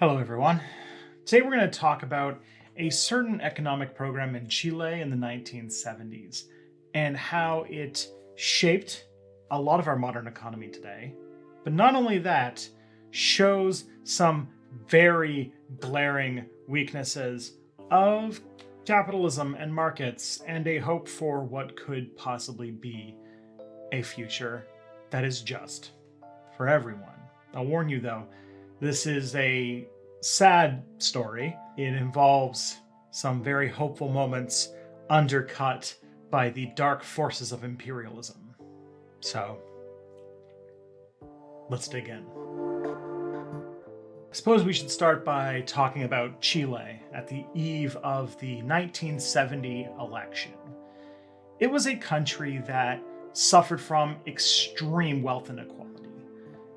Hello, everyone. Today we're going to talk about a certain economic program in Chile in the 1970s and how it shaped a lot of our modern economy today. But not only that, shows some very glaring weaknesses of capitalism and markets and a hope for what could possibly be a future that is just for everyone. I'll warn you though, this is a sad story. It involves some very hopeful moments undercut by the dark forces of imperialism. So, let's dig in. I suppose we should start by talking about Chile at the eve of the 1970 election. It was a country that suffered from extreme wealth inequality.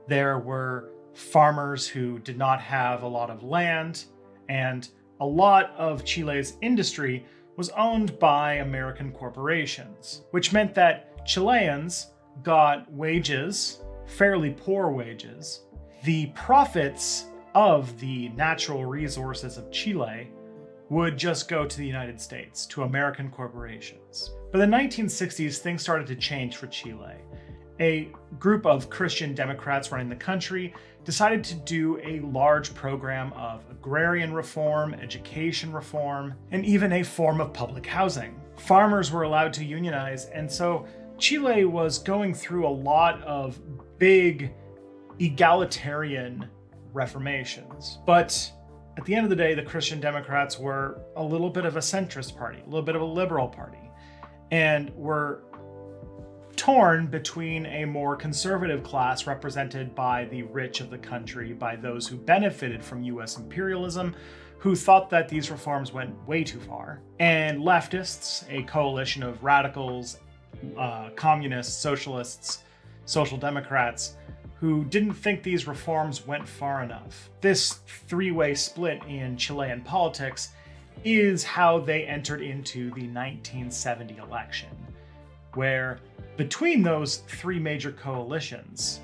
There were farmers who did not have a lot of land, and a lot of Chile's industry was owned by American corporations, which meant that Chileans got wages, fairly poor wages. The profits of the natural resources of Chile would just go to the United States, to American corporations. By the 1960s, things started to change for Chile. A group of Christian Democrats running the country decided to do a large program of agrarian reform, education reform, and even a form of public housing. Farmers were allowed to unionize, and so Chile was going through a lot of big egalitarian reformations. But at the end of the day, the Christian Democrats were a little bit of a centrist party, a little bit of a liberal party, and were torn between a more conservative class represented by the rich of the country, by those who benefited from US imperialism, who thought that these reforms went way too far, and leftists, a coalition of radicals, communists, socialists, social democrats, who didn't think these reforms went far enough. This three-way split in Chilean politics is how they entered into the 1970 election, where between those three major coalitions,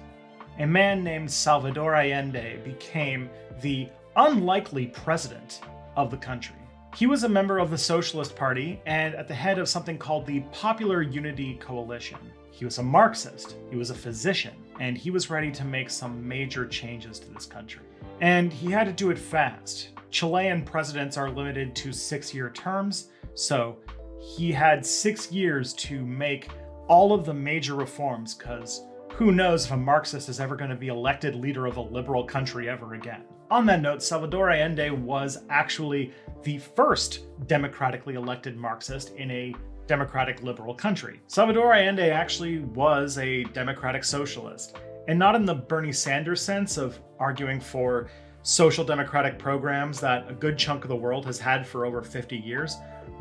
a man named Salvador Allende became the unlikely president of the country. He was a member of the Socialist Party and at the head of something called the Popular Unity Coalition. He was a Marxist, he was a physician, and he was ready to make some major changes to this country. And he had to do it fast. Chilean presidents are limited to 6-year terms, so he had 6 years to make all of the major reforms, because who knows if a Marxist is ever going to be elected leader of a liberal country ever again. On that note, Salvador Allende was actually the first democratically elected Marxist in a democratic liberal country. Salvador Allende actually was a democratic socialist, and not in the Bernie Sanders sense of arguing for social democratic programs that a good chunk of the world has had for over 50 years,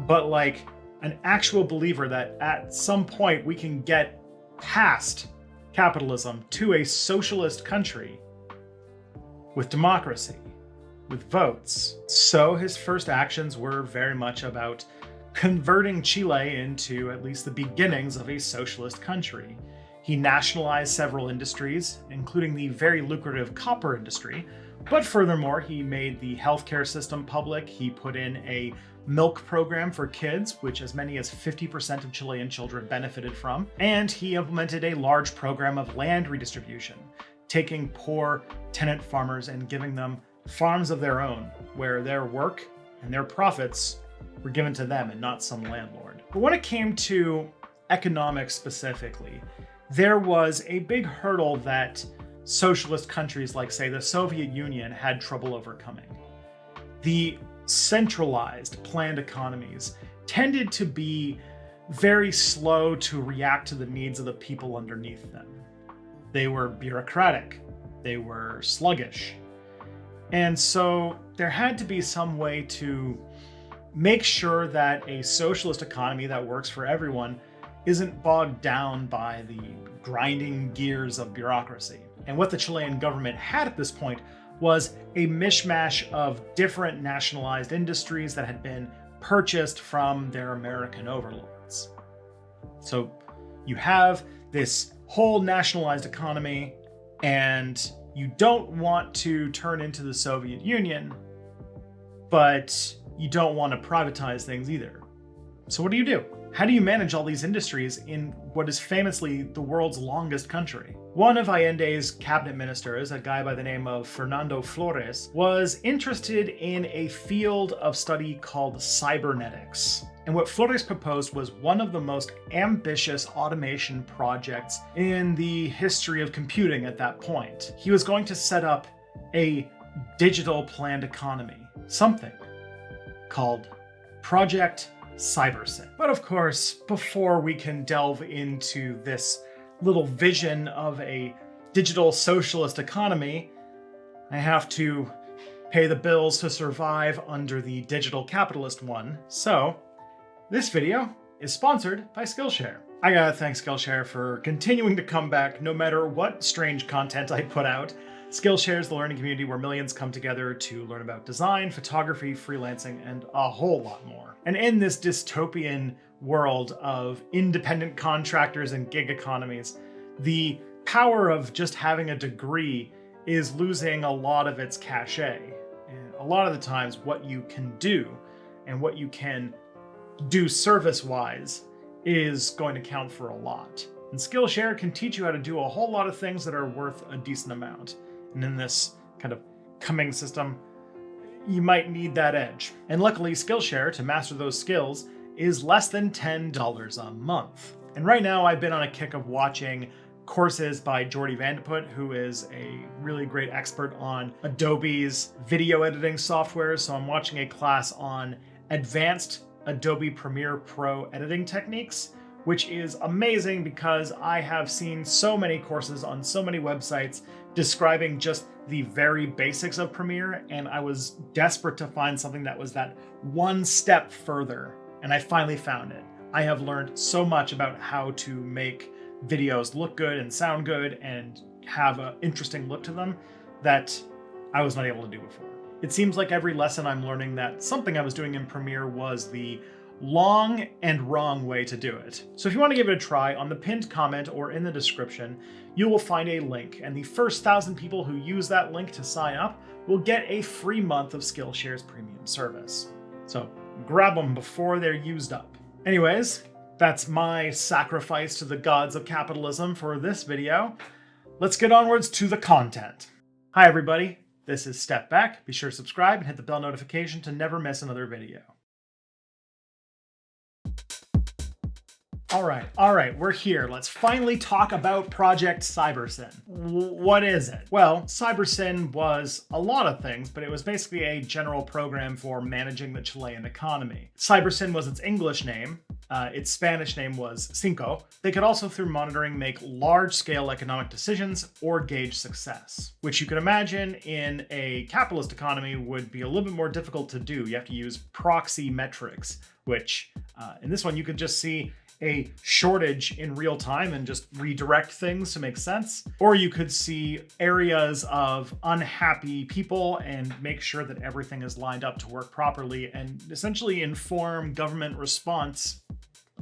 but like an actual believer that at some point we can get past capitalism to a socialist country with democracy, with votes. So his first actions were very much about converting Chile into at least the beginnings of a socialist country. He nationalized several industries, including the very lucrative copper industry, but furthermore, he made the healthcare system public. He put in a milk program for kids, which as many as 50% of Chilean children benefited from. And he implemented a large program of land redistribution, taking poor tenant farmers and giving them farms of their own, where their work and their profits were given to them and not some landlord. But when it came to economics specifically, there was a big hurdle that socialist countries like, say, the Soviet Union had trouble overcoming. The centralized planned economies tended to be very slow to react to the needs of the people underneath them. They were bureaucratic, they were sluggish. And so there had to be some way to make sure that a socialist economy that works for everyone isn't bogged down by the grinding gears of bureaucracy. And what the Chilean government had at this point was a mishmash of different nationalized industries that had been purchased from their American overlords. So you have this whole nationalized economy, and You don't want to turn into the Soviet Union, but you don't want to privatize things either. So what do? How do you manage all these industries in what is famously the world's longest country? One of Allende's cabinet ministers, a guy by the name of Fernando Flores, was interested in a field of study called Cybernetics. And what Flores proposed was one of the most ambitious automation projects in the history of computing at that point. He was going to set up a digital planned economy, something called Project Cybersyn. But of course, before we can delve into this little vision of a digital socialist economy, I have to pay the bills to survive under the digital capitalist one. So, this video is sponsored by Skillshare. I gotta thank Skillshare for continuing to come back no matter what strange content I put out. Skillshare is the learning community where millions come together to learn about design, photography, freelancing, and a whole lot more. And in this dystopian world of independent contractors and gig economies, the power of just having a degree is losing a lot of its cachet. And a lot of the times what you can do and what you can do service-wise is going to count for a lot. And Skillshare can teach you how to do a whole lot of things that are worth a decent amount. And in this kind of coming system, you might need that edge. And luckily, Skillshare, to master those skills, is less than $10 a month. And right now, I've been on a kick of watching courses by Jordi Vandeput, who is a really great expert on Adobe's video editing software. So I'm watching a class on advanced Adobe Premiere Pro editing techniques, which is amazing because I have seen so many courses on so many websites describing just the very basics of Premiere, and I was desperate to find something that was that one step further, and I finally found it. I have learned so much about how to make videos look good and sound good and have an interesting look to them that I was not able to do before. It seems like every lesson I'm learning that something I was doing in Premiere was the long and wrong way to do it. So if you want to give it a try, on the pinned comment or in the description, you will find a link, and the first 1,000 people who use that link to sign up will get a free month of Skillshare's premium service. So grab them before they're used up. Anyways, that's my sacrifice to the gods of capitalism for this video. Let's get onwards to the content. Hi everybody, this is Step Back. Be sure to subscribe and hit the bell notification to never miss another video. All right, we're here. Let's finally talk about Project Cybersyn. What is it? Well, Cybersyn was a lot of things, but it was basically a general program for managing the Chilean economy. Cybersyn was its English name. Its Spanish name was Cinco. They could also, through monitoring, make large-scale economic decisions or gauge success, which you can imagine in a capitalist economy would be a little bit more difficult to do. You have to use proxy metrics, which in this one you could just see a shortage in real time and just redirect things to make sense. Or you could see areas of unhappy people and make sure that everything is lined up to work properly and essentially inform government response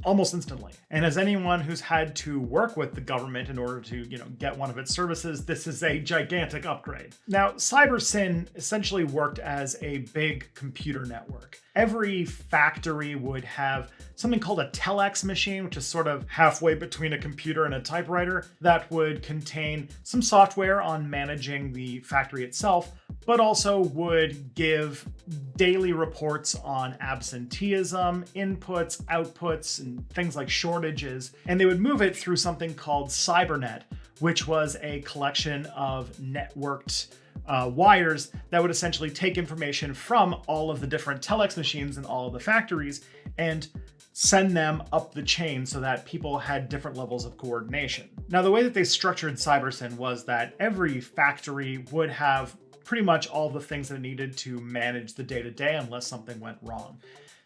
almost instantly. And as anyone who's had to work with the government in order to, get one of its services, this is a gigantic upgrade. Now, Cybersyn essentially worked as a big computer network. Every factory would have something called a telex machine, which is sort of halfway between a computer and a typewriter, that would contain some software on managing the factory itself, but also would give daily reports on absenteeism, inputs, outputs, and things like shortages. And they would move it through something called Cybernet, which was a collection of networked wires that would essentially take information from all of the different telex machines in all of the factories and send them up the chain so that people had different levels of coordination. Now, the way that they structured Cybersyn was that every factory would have pretty much all the things that it needed to manage the day-to-day unless something went wrong.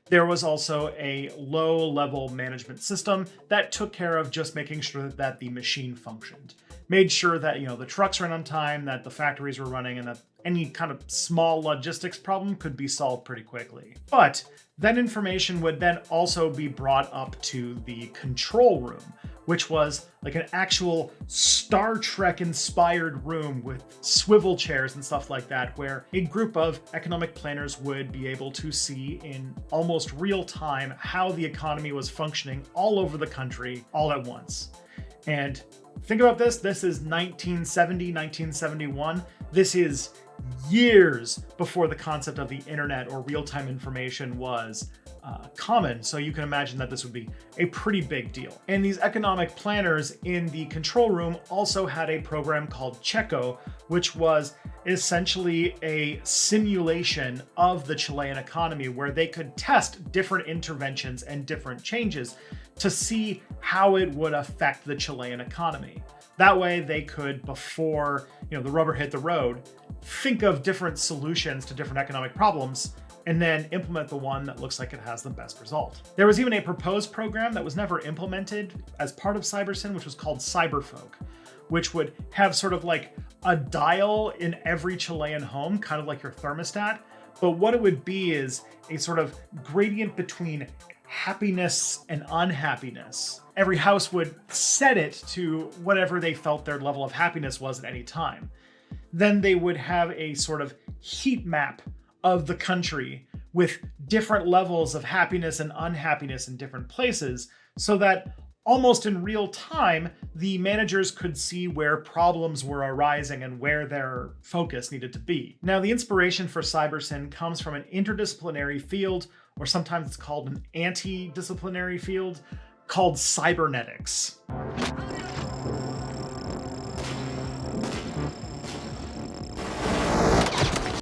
There was also a low-level management system that took care of just making sure that the machine functioned. Made sure that, the trucks ran on time, that the factories were running, and that any kind of small logistics problem could be solved pretty quickly. But that information would then also be brought up to the control room, which was like an actual Star Trek inspired room with swivel chairs and stuff like that, where a group of economic planners would be able to see in almost real time how the economy was functioning all over the country all at once. And think about this. This is 1970, 1971. This is years before the concept of the internet or real-time information was common. So you can imagine that this would be a pretty big deal. And these economic planners in the control room also had a program called Checo, which was essentially a simulation of the Chilean economy where they could test different interventions and different changes to see how it would affect the Chilean economy. That way they could, before the rubber hit the road, think of different solutions to different economic problems and then implement the one that looks like it has the best result. There was even a proposed program that was never implemented as part of Cybersyn, which was called Cyberfolk, which would have sort of like a dial in every Chilean home, kind of like your thermostat. But what it would be is a sort of gradient between happiness and unhappiness. Every house would set it to whatever they felt their level of happiness was at any time. Then they would have a sort of heat map of the country with different levels of happiness and unhappiness in different places, so that almost in real time, the managers could see where problems were arising and where their focus needed to be. Now, the inspiration for Cybersyn comes from an interdisciplinary field, or sometimes it's called an anti-disciplinary field, called Cybernetics.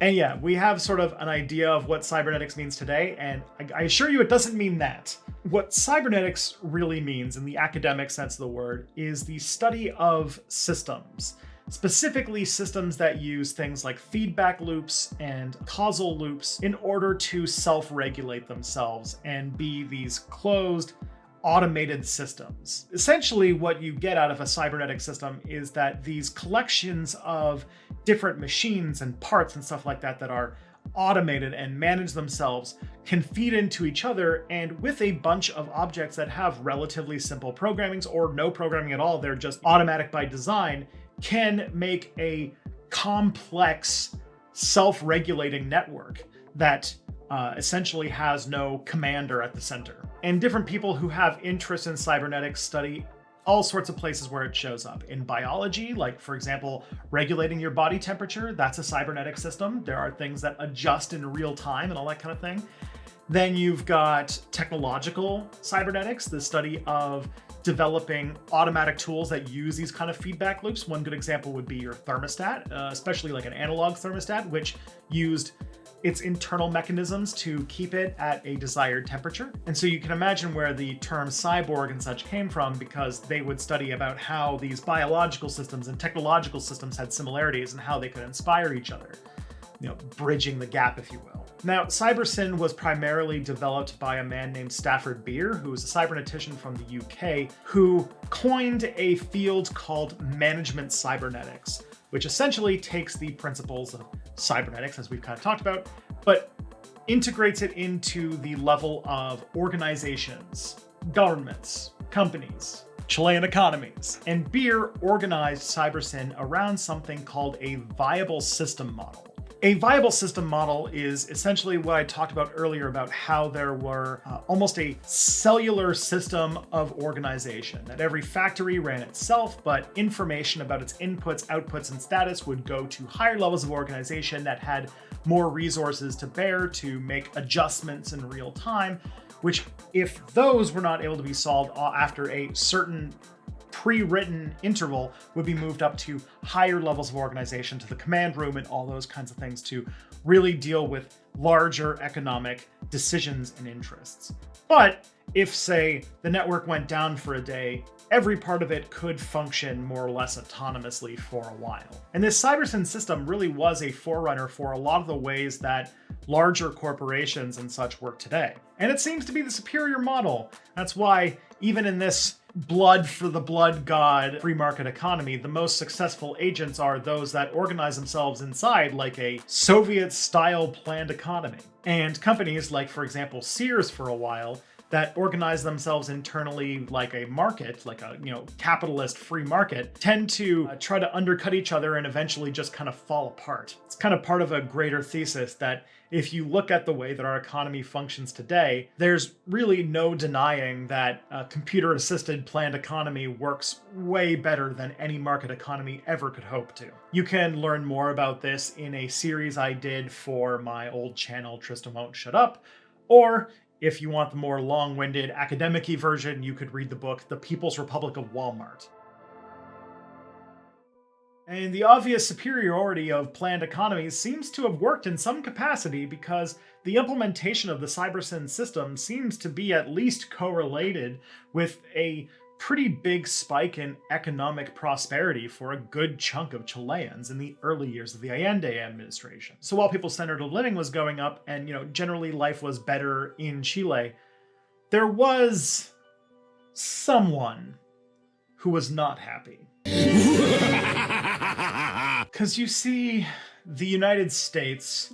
And yeah, we have sort of an idea of what cybernetics means today, and I assure you it doesn't mean that. What cybernetics really means in the academic sense of the word is the study of systems, specifically systems that use things like feedback loops and causal loops in order to self-regulate themselves and be these closed, automated systems. Essentially, what you get out of a cybernetic system is that these collections of different machines and parts and stuff like that that are automated and manage themselves can feed into each other, and with a bunch of objects that have relatively simple programmings or no programming at all, they're just automatic by design, can make a complex self-regulating network that essentially has no commander at the center. And different people who have interest in cybernetics study all sorts of places where it shows up. In biology, like for example, regulating your body temperature, that's a cybernetic system. There are things that adjust in real time and all that kind of thing. Then you've got technological cybernetics, the study of developing automatic tools that use these kind of feedback loops. One good example would be your thermostat, especially like an analog thermostat, which used its internal mechanisms to keep it at a desired temperature. And so you can imagine where the term cyborg and such came from, because they would study about how these biological systems and technological systems had similarities and how they could inspire each other, bridging the gap, if you will. Now, Cybersyn was primarily developed by a man named Stafford Beer, who was a cybernetician from the UK, who coined a field called management cybernetics, which essentially takes the principles of cybernetics, as we've kind of talked about, but integrates it into the level of organizations, governments, companies, Chilean economies. And Beer organized Cybersyn around something called a viable system model. A viable system model is essentially what I talked about earlier about how there were almost a cellular system of organization, that every factory ran itself, but information about its inputs, outputs, and status would go to higher levels of organization that had more resources to bear to make adjustments in real time, which if those were not able to be solved after a certain pre-written interval, would be moved up to higher levels of organization, to the command room and all those kinds of things, to really deal with larger economic decisions and interests. But if, say, the network went down for a day, every part of it could function more or less autonomously for a while. And this Cybersyn system really was a forerunner for a lot of the ways that larger corporations and such work today. And it seems to be the superior model. That's why even in this blood for the blood god free market economy, the most successful agents are those that organize themselves inside like a Soviet-style planned economy. And companies like, for example, Sears for a while, that organize themselves internally like a market, like a capitalist free market, tend to try to undercut each other and eventually just kind of fall apart. It's kind of part of a greater thesis that if you look at the way that our economy functions today, there's really no denying that a computer-assisted planned economy works way better than any market economy ever could hope to. You can learn more about this in a series I did for my old channel, Tristan Won't Shut Up, or if you want the more long-winded academic-y version, you could read the book The People's Republic of Walmart. And the obvious superiority of planned economies seems to have worked in some capacity because the implementation of the Cybersyn system seems to be at least correlated with a pretty big spike in economic prosperity for a good chunk of Chileans in the early years of the Allende administration. So while people's standard of living was going up and, generally life was better in Chile, there was someone who was not happy. Because you see, the United States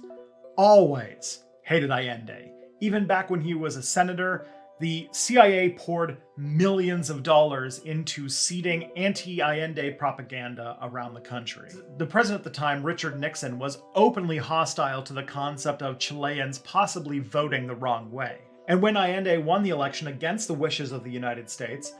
always hated Allende. Even back when he was a senator, the CIA poured millions of dollars into seeding anti-Allende propaganda around the country. The president at the time, Richard Nixon, was openly hostile to the concept of Chileans possibly voting the wrong way. And when Allende won the election against the wishes of the United States,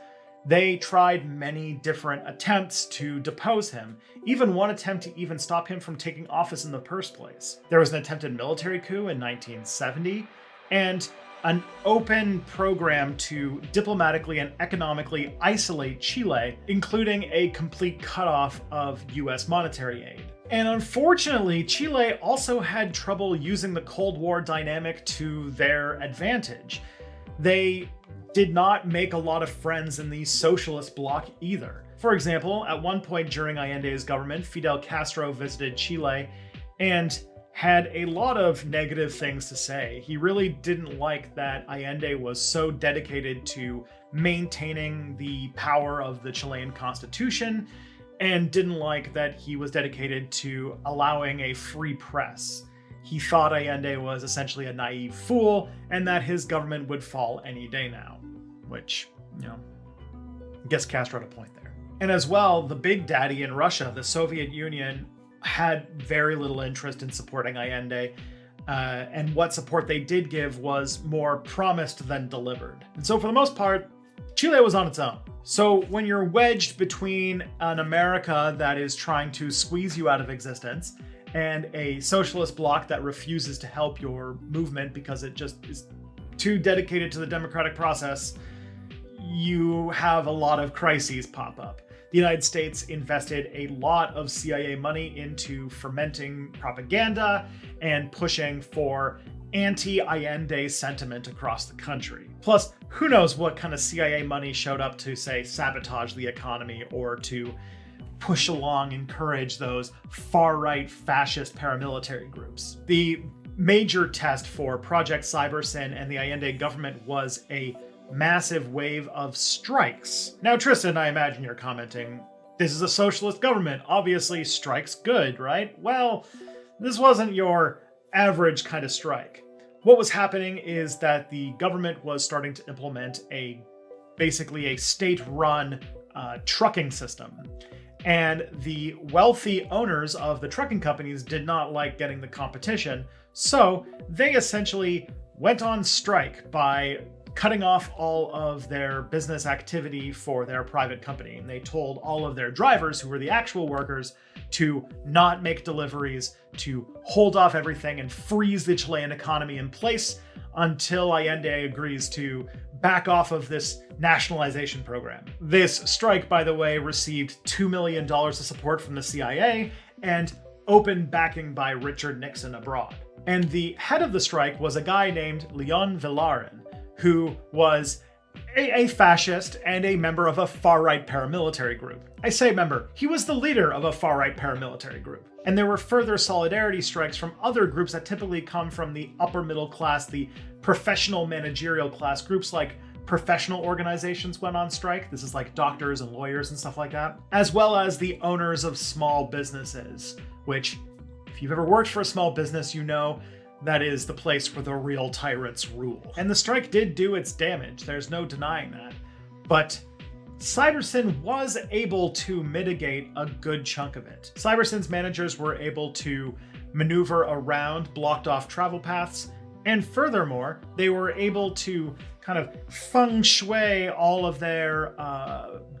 they tried many different attempts to depose him, even one attempt to even stop him from taking office in the first place. There was an attempted military coup in 1970, and an open program to diplomatically and economically isolate Chile, including a complete cutoff of US monetary aid. And unfortunately, Chile also had trouble using the Cold War dynamic to their advantage. They did not make a lot of friends in the socialist bloc either. For example, at one point during Allende's government, Fidel Castro visited Chile and had a lot of negative things to say. He really didn't like that Allende was so dedicated to maintaining the power of the Chilean constitution and didn't like that he was dedicated to allowing a free press. He thought Allende was essentially a naive fool and that his government would fall any day now, which, I guess Castro had a point there. And as well, the big daddy in Russia, the Soviet Union, had very little interest in supporting Allende, and what support they did give was more promised than delivered. And so for the most part, Chile was on its own. So when you're wedged between an America that is trying to squeeze you out of existence and a socialist bloc that refuses to help your movement because it just is too dedicated to the democratic process, you have a lot of crises pop up. The United States invested a lot of CIA money into fermenting propaganda and pushing for anti-Allende sentiment across the country. Plus, who knows what kind of CIA money showed up to, say, sabotage the economy or to push along, encourage those far-right fascist paramilitary groups. The major test for Project Cybersyn and the Allende government was a massive wave of strikes. Now, Tristan, I imagine you're commenting, this is a socialist government, obviously strikes good, right? Well, this wasn't your average kind of strike. What was happening is that the government was starting to implement basically a state-run trucking system. And the wealthy owners of the trucking companies did not like getting the competition, so they essentially went on strike by cutting off all of their business activity for their private company. And they told all of their drivers, who were the actual workers, to not make deliveries, to hold off everything and freeze the Chilean economy in place until Allende agrees to back off of this nationalization program. This strike, by the way, received $2 million of support from the CIA and open backing by Richard Nixon abroad. And the head of the strike was a guy named Leon Villarin, who was a fascist and a member of a far-right paramilitary group. I say member, he was the leader of a far-right paramilitary group. And there were further solidarity strikes from other groups that typically come from the upper middle class, the professional managerial class. Groups like professional organizations went on strike. This is like doctors and lawyers and stuff like that. As well as the owners of small businesses, which, if you've ever worked for a small business, you know that is the place where the real tyrants rule. And the strike did do its damage, there's no denying that. But Cybersyn was able to mitigate a good chunk of it. Cybersyn's managers were able to maneuver around blocked off travel paths, and furthermore, they were able to kind of feng shui all of their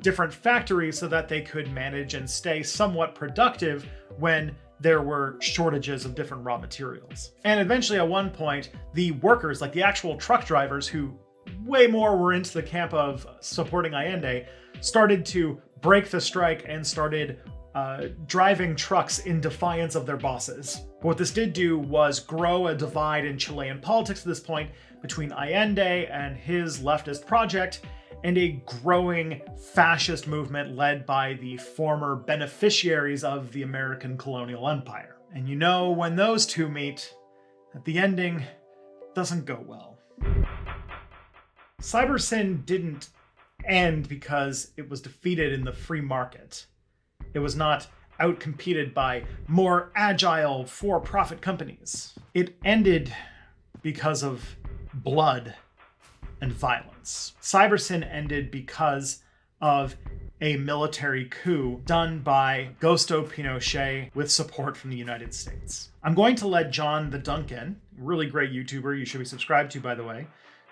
different factories so that they could manage and stay somewhat productive when there were shortages of different raw materials. And eventually at one point, the workers, like the actual truck drivers who way more were into the camp of supporting Allende, started to break the strike and started driving trucks in defiance of their bosses. But what this did do was grow a divide in Chilean politics at this point between Allende and his leftist project and a growing fascist movement led by the former beneficiaries of the American colonial empire. And you know, when those two meet, that the ending doesn't go well. Cybersyn didn't end because it was defeated in the free market. It was not outcompeted by more agile for-profit companies. It ended because of blood and violence. Cybersyn ended because of a military coup done by Augusto Pinochet with support from the United States. I'm going to let John the Duncan, really great YouTuber you should be subscribed to, by the way,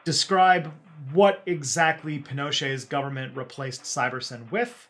describe what exactly Pinochet's government replaced Cybersyn with,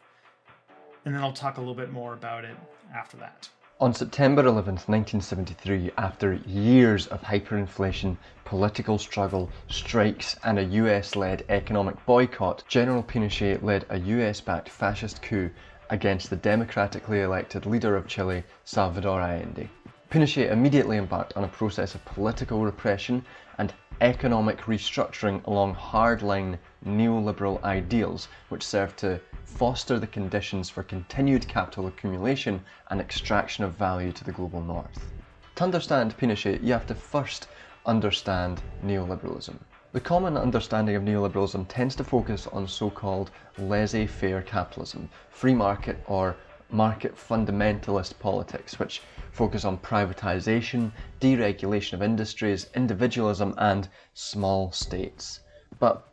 and then I'll talk a little bit more about it after that. On September 11th, 1973, after years of hyperinflation, political struggle, strikes, and a US-led economic boycott, General Pinochet led a US-backed fascist coup against the democratically elected leader of Chile, Salvador Allende. Pinochet immediately embarked on a process of political repression and economic restructuring along hardline neoliberal ideals, which served to foster the conditions for continued capital accumulation and extraction of value to the global north. To understand Pinochet, you have to first understand neoliberalism. The common understanding of neoliberalism tends to focus on so-called laissez-faire capitalism, free market or market fundamentalist politics, which focus on privatization, deregulation of industries, individualism, and small states. But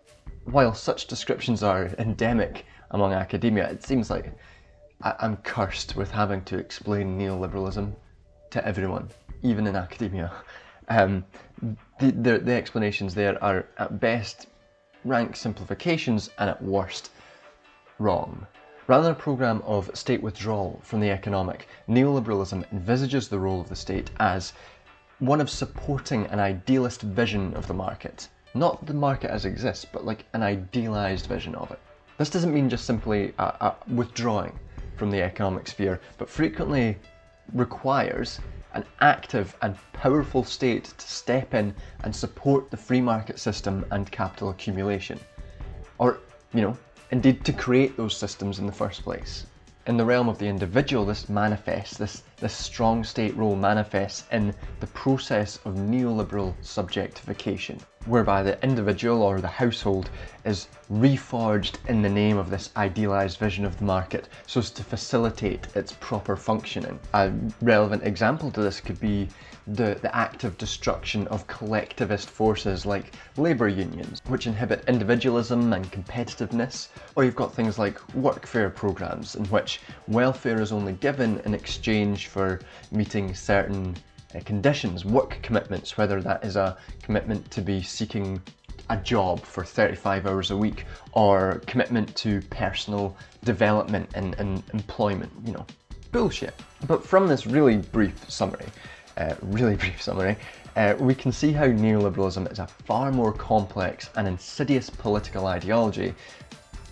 while such descriptions are endemic among academia, it seems like I'm cursed with having to explain neoliberalism to everyone, even in academia. The explanations there are at best rank simplifications and at worst wrong. Rather than a program of state withdrawal from the economic, neoliberalism envisages the role of the state as one of supporting an idealist vision of the market. Not the market as it exists, but like an idealized vision of it. This doesn't mean just simply withdrawing from the economic sphere, but frequently requires an active and powerful state to step in and support the free market system and capital accumulation. Or, indeed to create those systems in the first place. In the realm of the individual, this strong state role manifests in the process of neoliberal subjectification, whereby the individual or the household is reforged in the name of this idealized vision of the market so as to facilitate its proper functioning. A relevant example to this could be the active destruction of collectivist forces like labour unions, which inhibit individualism and competitiveness, or you've got things like workfare programs in which welfare is only given in exchange for meeting certain conditions, work commitments, whether that is a commitment to be seeking a job for 35 hours a week or commitment to personal development and employment, bullshit. But from this really brief summary, we can see how neoliberalism is a far more complex and insidious political ideology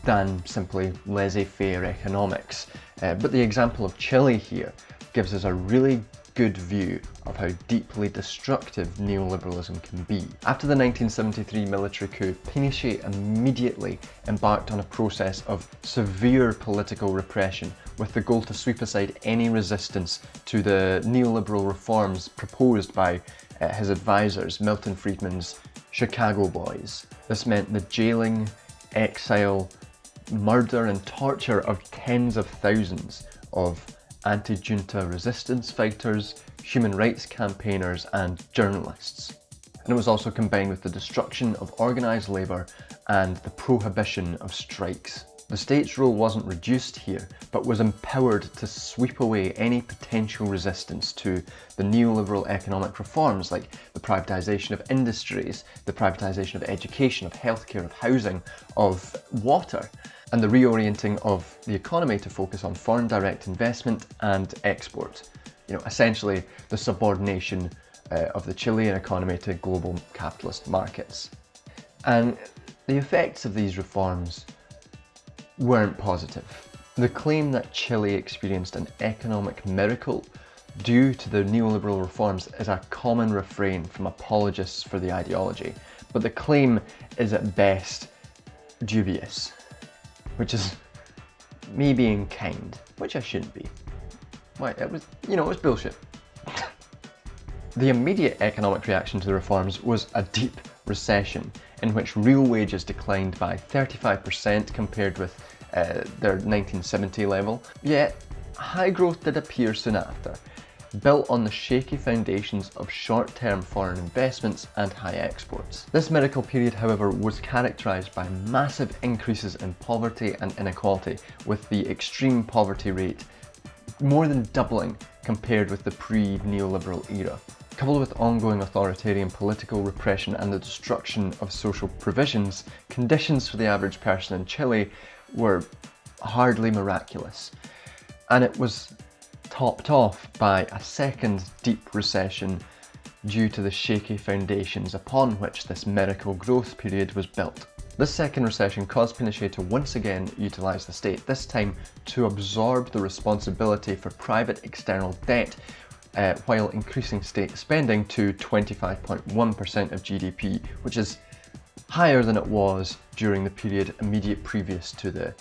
than simply laissez-faire economics. But the example of Chile here gives us a really good view of how deeply destructive neoliberalism can be. After the 1973 military coup, Pinochet immediately embarked on a process of severe political repression with the goal to sweep aside any resistance to the neoliberal reforms proposed by his advisors, Milton Friedman's Chicago Boys. This meant the jailing, exile, murder and torture of tens of thousands of anti-junta resistance fighters, human rights campaigners and journalists. And it was also combined with the destruction of organised labour and the prohibition of strikes. The state's role wasn't reduced here, but was empowered to sweep away any potential resistance to the neoliberal economic reforms like the privatisation of industries, the privatisation of education, of healthcare, of housing, of water, and the reorienting of the economy to focus on foreign direct investment and export. Essentially the subordination of the Chilean economy to global capitalist markets. And the effects of these reforms weren't positive. The claim that Chile experienced an economic miracle due to the neoliberal reforms is a common refrain from apologists for the ideology, but the claim is at best dubious, which is me being kind, which I shouldn't be. It was bullshit. The immediate economic reaction to the reforms was a deep recession in which real wages declined by 35% compared with their 1970 level. Yet, high growth did appear soon after, built on the shaky foundations of short-term foreign investments and high exports. This miracle period, however, was characterised by massive increases in poverty and inequality, with the extreme poverty rate more than doubling compared with the pre-neoliberal era. Coupled with ongoing authoritarian political repression and the destruction of social provisions, conditions for the average person in Chile were hardly miraculous. And it was topped off by a second deep recession due to the shaky foundations upon which this miracle growth period was built. This second recession caused Pinochet to once again utilise the state, this time to absorb the responsibility for private external debt while increasing state spending to 25.1% of GDP, which is higher than it was during the period immediate previous to the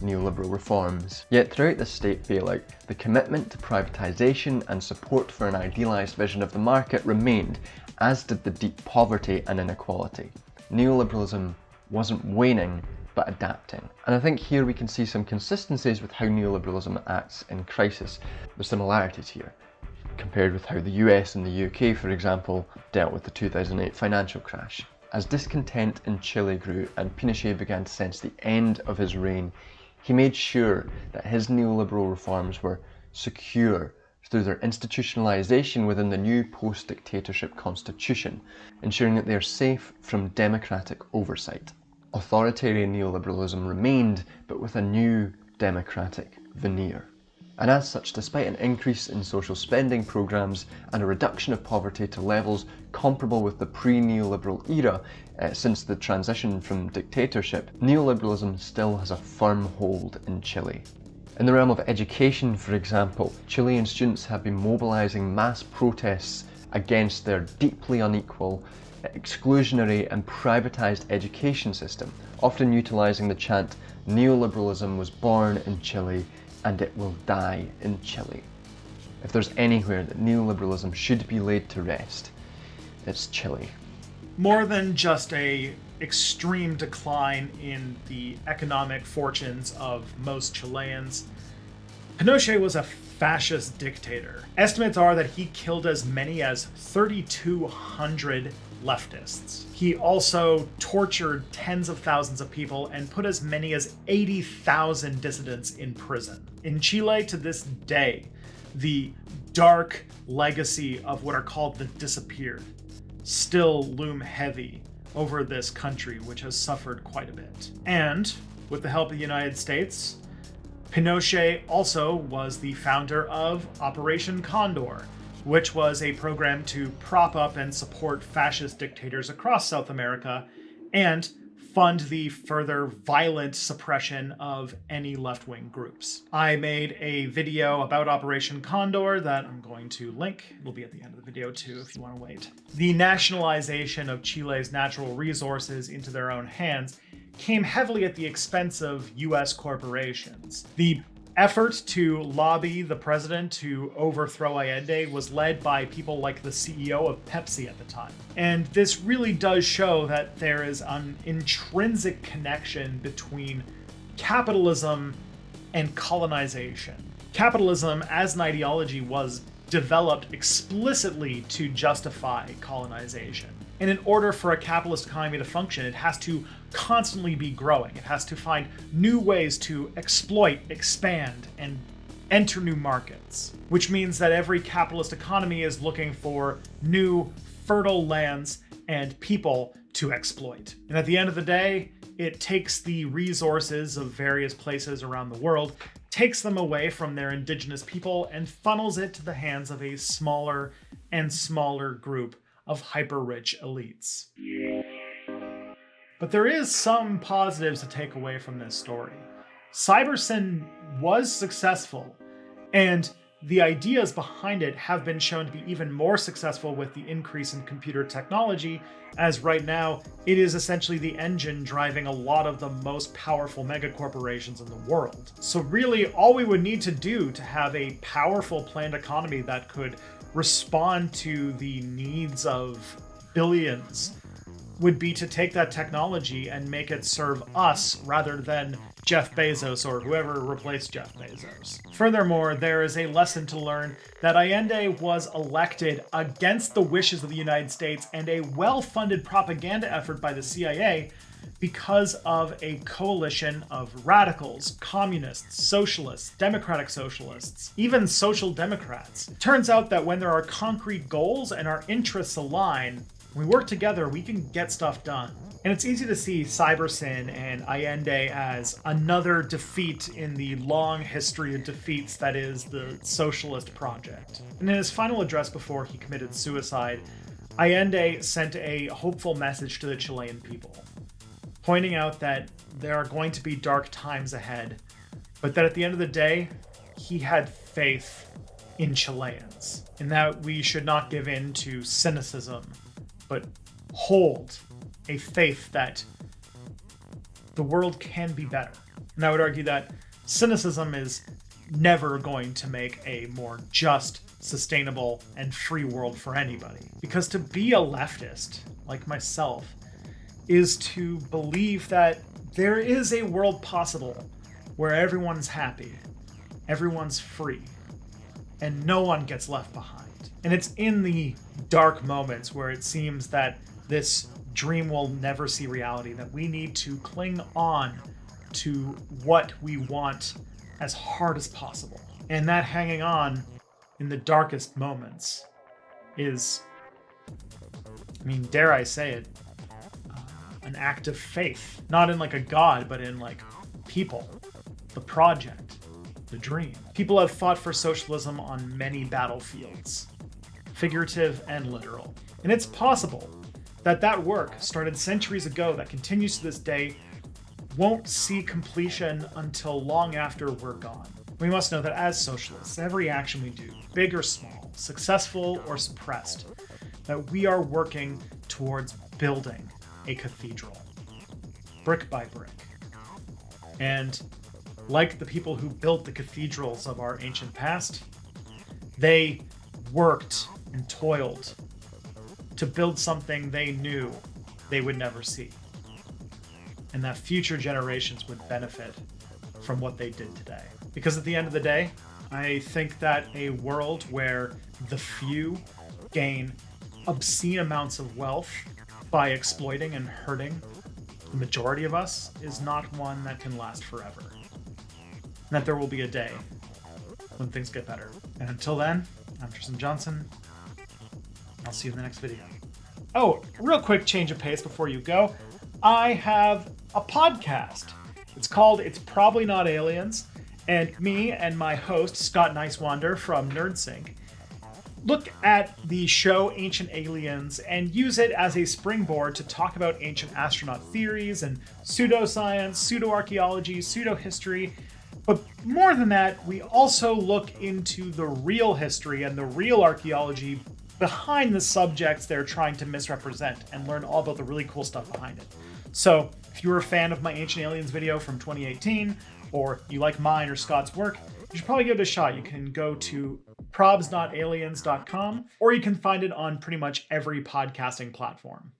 neoliberal reforms. Yet throughout the state bailout, the commitment to privatisation and support for an idealised vision of the market remained, as did the deep poverty and inequality. Neoliberalism wasn't waning, but adapting. And I think here we can see some consistencies with how neoliberalism acts in crisis. There's similarities here, compared with how the US and the UK, for example, dealt with the 2008 financial crash. As discontent in Chile grew and Pinochet began to sense the end of his reign, he made sure that his neoliberal reforms were secure through their institutionalization within the new post-dictatorship constitution, ensuring that they are safe from democratic oversight. Authoritarian neoliberalism remained, but with a new democratic veneer. And as such, despite an increase in social spending programs and a reduction of poverty to levels comparable with the pre-neoliberal era since the transition from dictatorship, neoliberalism still has a firm hold in Chile. In the realm of education, for example, Chilean students have been mobilising mass protests against their deeply unequal, exclusionary and privatised education system, often utilising the chant, "Neoliberalism was born in Chile and it will die in Chile." If there's anywhere that neoliberalism should be laid to rest, it's Chile. More than just a extreme decline in the economic fortunes of most Chileans, Pinochet was a fascist dictator. Estimates are that he killed as many as 3,200 leftists. He also tortured tens of thousands of people and put as many as 80,000 dissidents in prison. In Chile, to this day, the dark legacy of what are called the disappeared still loom heavy over this country, which has suffered quite a bit. And with the help of the United States, Pinochet also was the founder of Operation Condor, which was a program to prop up and support fascist dictators across South America and fund the further violent suppression of any left-wing groups. I made a video about Operation Condor that I'm going to link. It'll be at the end of the video too if you want to wait. The nationalization of Chile's natural resources into their own hands came heavily at the expense of US corporations. The effort to lobby the president to overthrow Allende was led by people like the CEO of Pepsi at the time. And this really does show that there is an intrinsic connection between capitalism and colonization. Capitalism as an ideology was developed explicitly to justify colonization. And in order for a capitalist economy to function, it has to constantly be growing. It has to find new ways to exploit, expand, and enter new markets, which means that every capitalist economy is looking for new fertile lands and people to exploit. And at the end of the day, it takes the resources of various places around the world, takes them away from their indigenous people, and funnels it to the hands of a smaller and smaller group of hyper-rich elites. But there is some positives to take away from this story. Cybersyn was successful, and the ideas behind it have been shown to be even more successful with the increase in computer technology, as right now it is essentially the engine driving a lot of the most powerful megacorporations in the world. So really, all we would need to do to have a powerful planned economy that could respond to the needs of billions would be to take that technology and make it serve us rather than Jeff Bezos or whoever replaced Jeff Bezos. Furthermore, there is a lesson to learn that Allende was elected against the wishes of the United States and a well-funded propaganda effort by the CIA because of a coalition of radicals, communists, socialists, democratic socialists, even social democrats. It turns out that when there are concrete goals and our interests align, when we work together, we can get stuff done. And it's easy to see Cybersyn and Allende as another defeat in the long history of defeats that is the socialist project. And in his final address before he committed suicide, Allende sent a hopeful message to the Chilean people, pointing out that there are going to be dark times ahead, but that at the end of the day, he had faith in Chileans, and that we should not give in to cynicism, but hold a faith that the world can be better. And I would argue that cynicism is never going to make a more just, sustainable, and free world for anybody. Because to be a leftist, like myself, is to believe that there is a world possible where everyone's happy, everyone's free, and no one gets left behind. And it's in the dark moments where it seems that this dream will never see reality that we need to cling on to what we want as hard as possible. And that hanging on in the darkest moments is, dare I say it, an act of faith. Not in like a god, but in like people, the project, the dream. People have fought for socialism on many battlefields, figurative and literal. And it's possible that that work started centuries ago that continues to this day won't see completion until long after we're gone. We must know that as socialists, every action we do, big or small, successful or suppressed, that we are working towards building a cathedral, brick by brick. And like the people who built the cathedrals of our ancient past, they worked and toiled to build something they knew they would never see, and that future generations would benefit from what they did today. Because at the end of the day, I think that a world where the few gain obscene amounts of wealth by exploiting and hurting the majority of us is not one that can last forever. And that there will be a day when things get better. And until then, I'm Tristan Johnson. I'll see you in the next video. Oh, real quick change of pace before you go. I have a podcast. It's called It's Probably Not Aliens, and me and my host, Scott Nicewander from NerdSync, look at the show Ancient Aliens and use it as a springboard to talk about ancient astronaut theories and pseudoscience, pseudoarchaeology, pseudohistory. But more than that, we also look into the real history and the real archaeology behind the subjects they're trying to misrepresent and learn all about the really cool stuff behind it. So if you're a fan of my Ancient Aliens video from 2018, or you like mine or Scott's work, you should probably give it a shot. You can go to probsnotaliens.com, or you can find it on pretty much every podcasting platform.